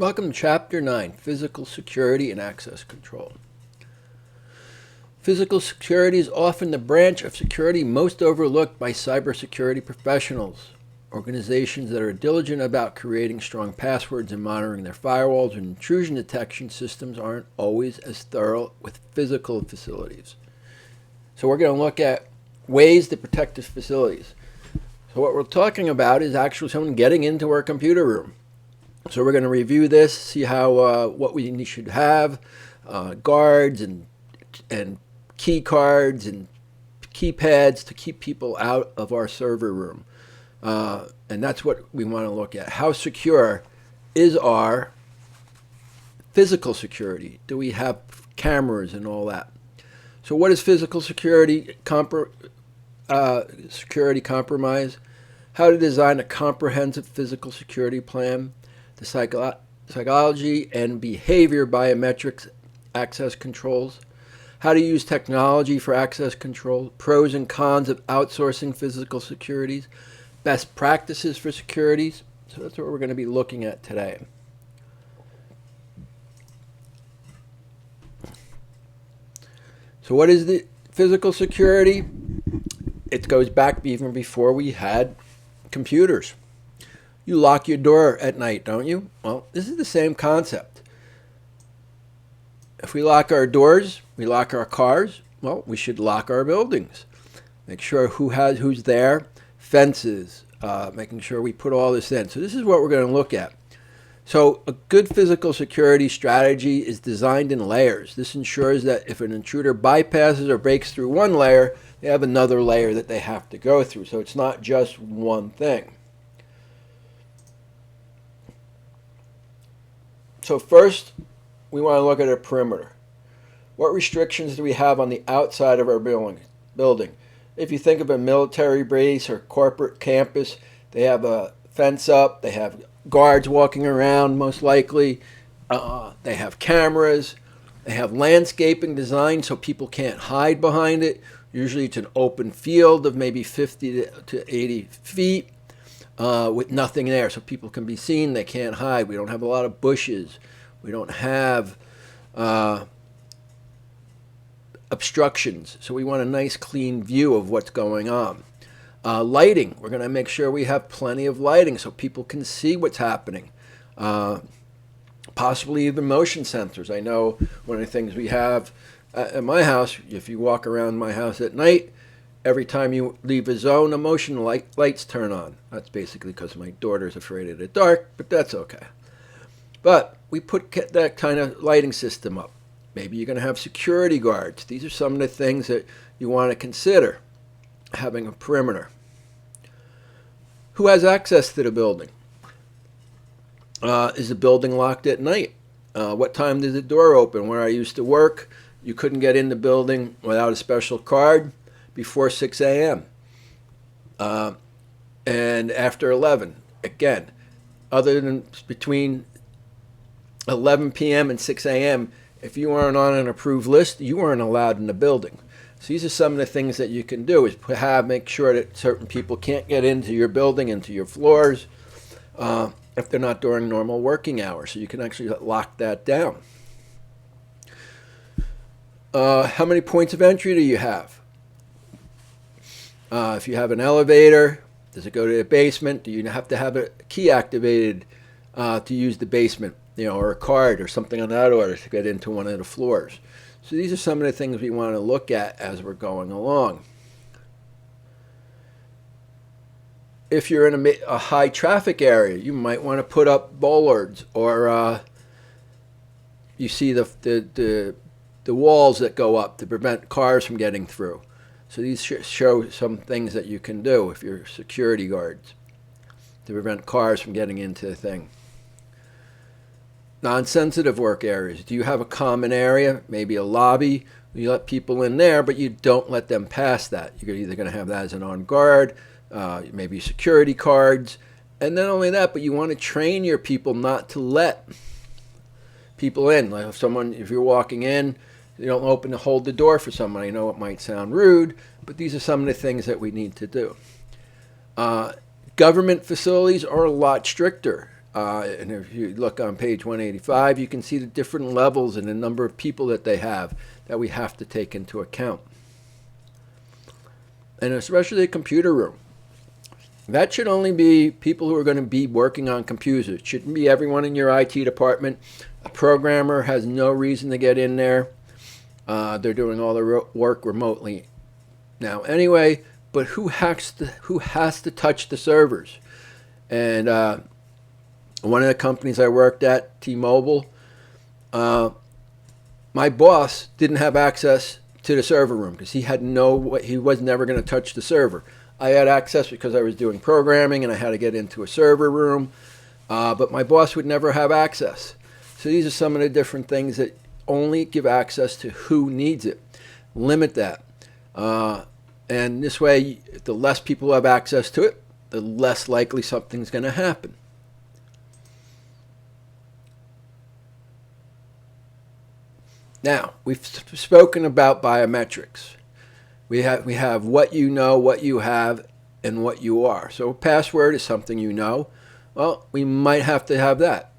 Welcome to Chapter 9, Physical Security and Access Control. Physical security is often the branch of security most overlooked by cybersecurity professionals. Organizations that are diligent about creating strong passwords and monitoring their firewalls and intrusion detection systems aren't always as thorough with physical facilities. So we're going to look at ways to protect these facilities. So what we're talking about is actually someone getting into our computer room. So we're going to review this, see how what we should have, guards and key cards and keypads to keep people out of our server room. And that's what we want to look at. How secure is our physical security? Do we have cameras and all that? So what is physical security compromise? How to design a comprehensive physical security plan. The psychology and behavior biometrics access controls, how to use technology for access control, pros and cons of outsourcing physical securities, best practices for securities. So that's what we're going to be looking at today. So what is the physical security? It goes back even before we had computers. You lock your door at night, don't you? Well, this is the same concept. If we lock our doors, we lock our cars, well, we should lock our buildings. Make sure who's there, fences, making sure we put all this in. So this is what we're going to look at. So a good physical security strategy is designed in layers. This ensures that if an intruder bypasses or breaks through one layer, they have another layer that they have to go through. So it's not just one thing. So first, we want to look at our perimeter. What restrictions do we have on the outside of our building? If you think of a military base or corporate campus, they have a fence up, they have guards walking around most likely, they have cameras, they have landscaping design so people can't hide behind it. Usually it's an open field of maybe 50 to 80 feet. With nothing there, so people can be seen, they can't hide. We don't have a lot of bushes. We don't have obstructions, so we want a nice clean view of what's going on. Lighting, we're going to make sure we have plenty of lighting so people can see what's happening. Possibly even motion sensors. I know one of the things we have at my house, if you walk around my house at night, every time you leave a zone, motion lights turn on. That's basically because my daughter's afraid of the dark, but that's okay. But we put that kind of lighting system up. Maybe you're going to have security guards. These are some of the things that you want to consider having a perimeter. Who has access to the building? Is the building locked at night? What time does the door open? Where I used to work, you couldn't get in the building without a special card before 6 a.m. And after 11. Again, other than between 11 p.m. and 6 a.m., if you weren't on an approved list, you weren't allowed in the building. So these are some of the things that you can do, is make sure that certain people can't get into your building, into your floors, if they're not during normal working hours. So you can actually lock that down. How many points of entry do you have? If you have an elevator, does it go to the basement? Do you have to have a key activated to use the basement, or a card or something on that order to get into one of the floors? So these are some of the things we want to look at as we're going along. If you're in a high traffic area, you might want to put up bollards, or you see the walls that go up to prevent cars from getting through. So these show some things that you can do if you're security guards to prevent cars from getting into the thing. Non-sensitive work areas. Do you have a common area, maybe a lobby? You let people in there, but you don't let them pass that. You're either going to have that as an on guard, maybe security cards, and not only that, but you want to train your people not to let people in. Like if you're walking in, you don't hold the door for someone. I know it might sound rude, but these are some of the things that we need to do. Government facilities are a lot stricter. And if you look on page 185, you can see the different levels and the number of people that they have that we have to take into account. And especially the computer room. That should only be people who are going to be working on computers. It shouldn't be everyone in your IT department. A programmer has no reason to get in there. They're doing all the work remotely now anyway. But who has to touch the servers? And one of the companies I worked at, T-Mobile, my boss didn't have access to the server room because he was never going to touch the server. I had access because I was doing programming and I had to get into a server room, but my boss would never have access. So these are some of the different things that only give access to who needs it. Limit that. And this way, the less people have access to it, the less likely something's going to happen. Now, we've spoken about biometrics. We have what you know, what you have, and what you are. So a password is something you know. Well, we might have to have that.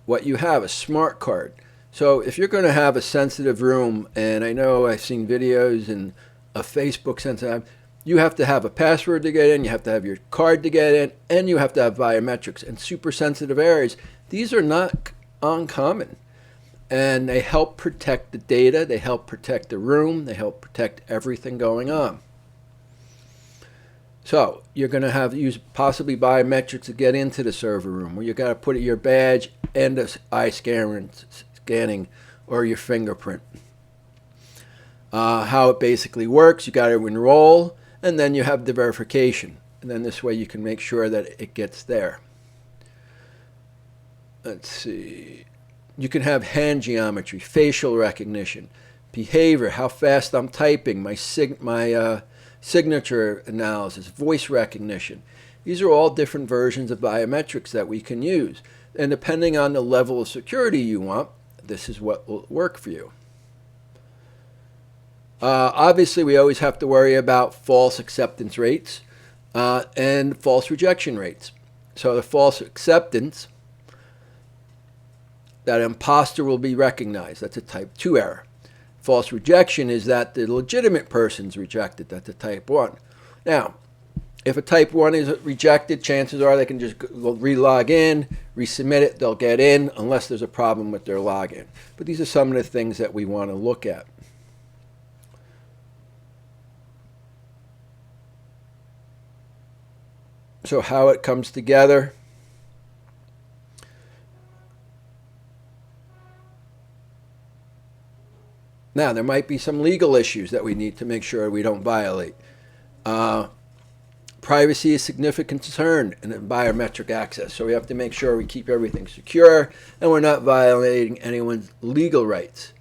What you have, a smart card. So if you're going to have a sensitive room, and I know I've seen videos and a Facebook sensitive, you have to have a password to get in, you have to have your card to get in, and you have to have biometrics. And super sensitive areas, these are not uncommon. And they help protect the data, they help protect the room, they help protect everything going on. So you're going to use possibly biometrics to get into the server room, where you got to put your badge and the eye scanning or your fingerprint. How it basically works, you got to enroll, and then you have the verification. And then this way you can make sure that it gets there. Let's see. You can have hand geometry, facial recognition, behavior, how fast I'm typing, my signature analysis, voice recognition. These are all different versions of biometrics that we can use. And depending on the level of security you want, this is what will work for you. Obviously, we always have to worry about false acceptance rates and false rejection rates. So the false acceptance, that imposter will be recognized. That's a type 2 error. False rejection is that the legitimate person's rejected. That's a type 1. Now, if a type 1 is rejected, chances are they can just re-log in, resubmit it, they'll get in unless there's a problem with their login. But these are some of the things that we want to look at. So how it comes together. Now, there might be some legal issues that we need to make sure we don't violate. Privacy is a significant concern in biometric access, so we have to make sure we keep everything secure and we're not violating anyone's legal rights.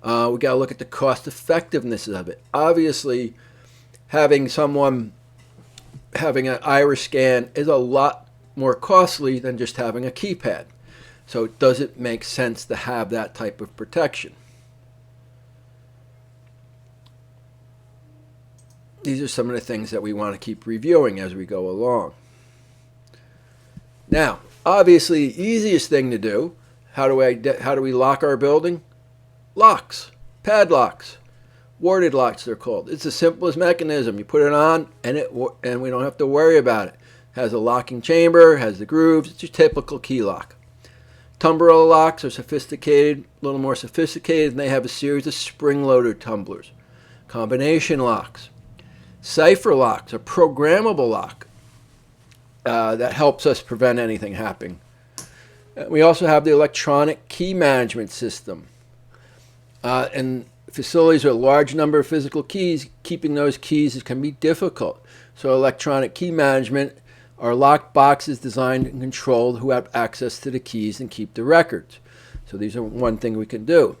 We got to look at the cost effectiveness of it. Obviously, having an iris scan is a lot more costly than just having a keypad. So does it make sense to have that type of protection? These are some of the things that we want to keep reviewing as we go along. Now, obviously, the easiest thing to do, how do we lock our building? Locks, padlocks, warded locks they're called. It's the simplest mechanism. You put it on and we don't have to worry about it. Has a locking chamber, has the grooves. It's your typical key lock. Tumbler locks are sophisticated, a little more sophisticated, and they have a series of spring-loaded tumblers. Combination locks. Cipher locks, a programmable lock that helps us prevent anything happening. We also have the electronic key management system. In facilities with a large number of physical keys, keeping those keys can be difficult. So electronic key management are locked boxes designed and controlled who have access to the keys and keep the records. So these are one thing we can do.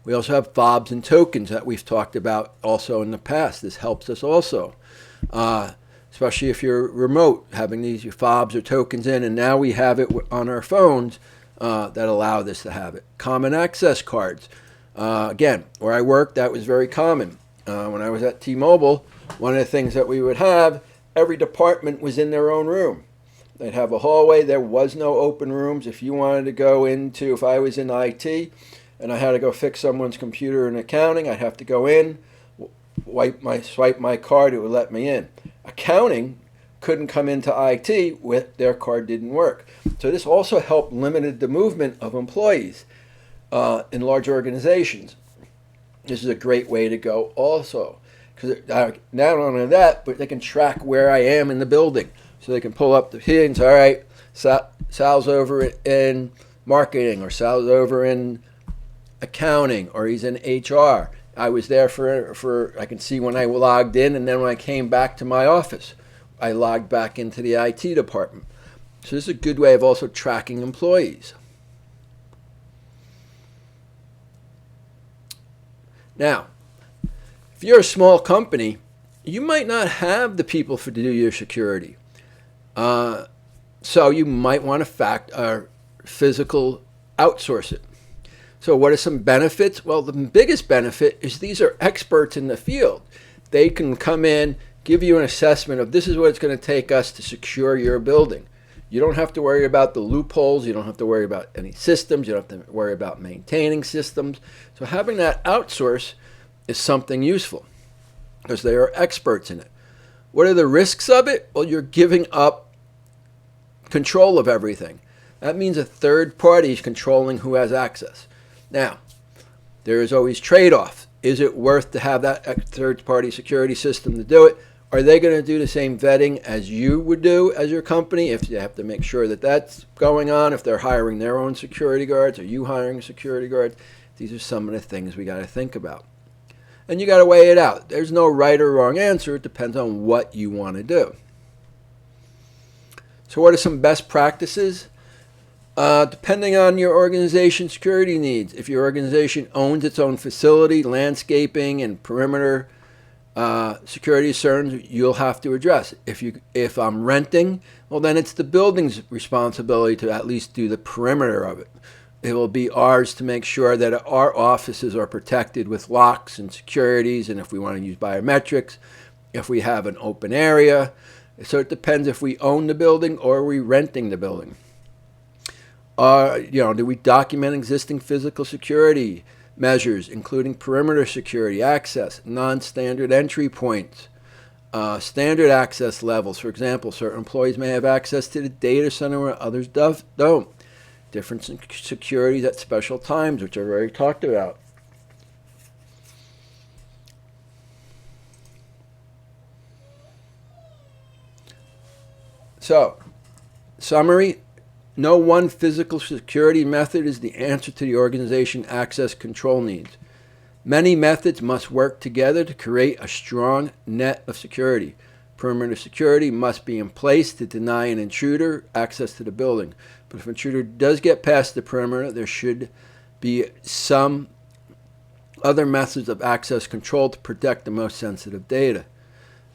We also have fobs and tokens that we've talked about also in the past. This helps us also, especially if you're remote, having these your fobs or tokens in, and now we have it on our phones that allow this to have it. Common access cards. Again, where I worked, that was very common. When I was at T-Mobile, one of the things that we would have, every department was in their own room. They'd have a hallway. There was no open rooms. If you wanted to go into, if I was in IT and I had to go fix someone's computer in accounting, I'd have to go in, swipe my card, it would let me in. Accounting couldn't come into IT with their card didn't work. So this also helped limited the movement of employees in large organizations. This is a great way to go also. Because not only that, but they can track where I am in the building. So they can pull up the pins, all right, Sal's over in marketing, or Sal's over in accounting, or he's in HR. I was there for I can see when I logged in, and then when I came back to my office, I logged back into the IT department. So this is a good way of also tracking employees. Now, if you're a small company, you might not have the people to do your security. So you might want to physical outsource it. So what are some benefits? Well, the biggest benefit is these are experts in the field. They can come in, give you an assessment of this is what it's going to take us to secure your building. You don't have to worry about the loopholes. You don't have to worry about any systems. You don't have to worry about maintaining systems. So having that outsource is something useful because they are experts in it. What are the risks of it? Well, you're giving up control of everything. That means a third party is controlling who has access. Now, there is always trade-off. Is it worth to have that third-party security system to do it? Are they going to do the same vetting as you would do as your company? If you have to make sure that that's going on, if they're hiring their own security guards, are you hiring security guards? These are some of the things we got to think about. And you got to weigh it out. There's no right or wrong answer. It depends on what you want to do. So what are some best practices? Depending on your organization's security needs. If your organization owns its own facility, landscaping, and perimeter security concerns, you'll have to address. If I'm renting, well, then it's the building's responsibility to at least do the perimeter of it. It will be ours to make sure that our offices are protected with locks and securities, and if we want to use biometrics, if we have an open area. So it depends if we own the building or are we renting the building. Do we document existing physical security measures, including perimeter security, access, non-standard entry points, standard access levels? For example, certain employees may have access to the data center where others don't. Different securities at special times, which I've already talked about. So, summary. No one physical security method is the answer to the organization access control needs. Many methods must work together to create a strong net of security. Perimeter security must be in place to deny an intruder access to the building. But if an intruder does get past the perimeter, there should be some other methods of access control to protect the most sensitive data.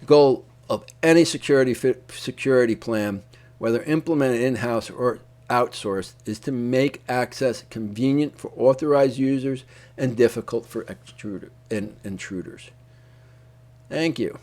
The goal of any security plan, whether implemented in-house or outsourced, is to make access convenient for authorized users and difficult for intruders. Thank you.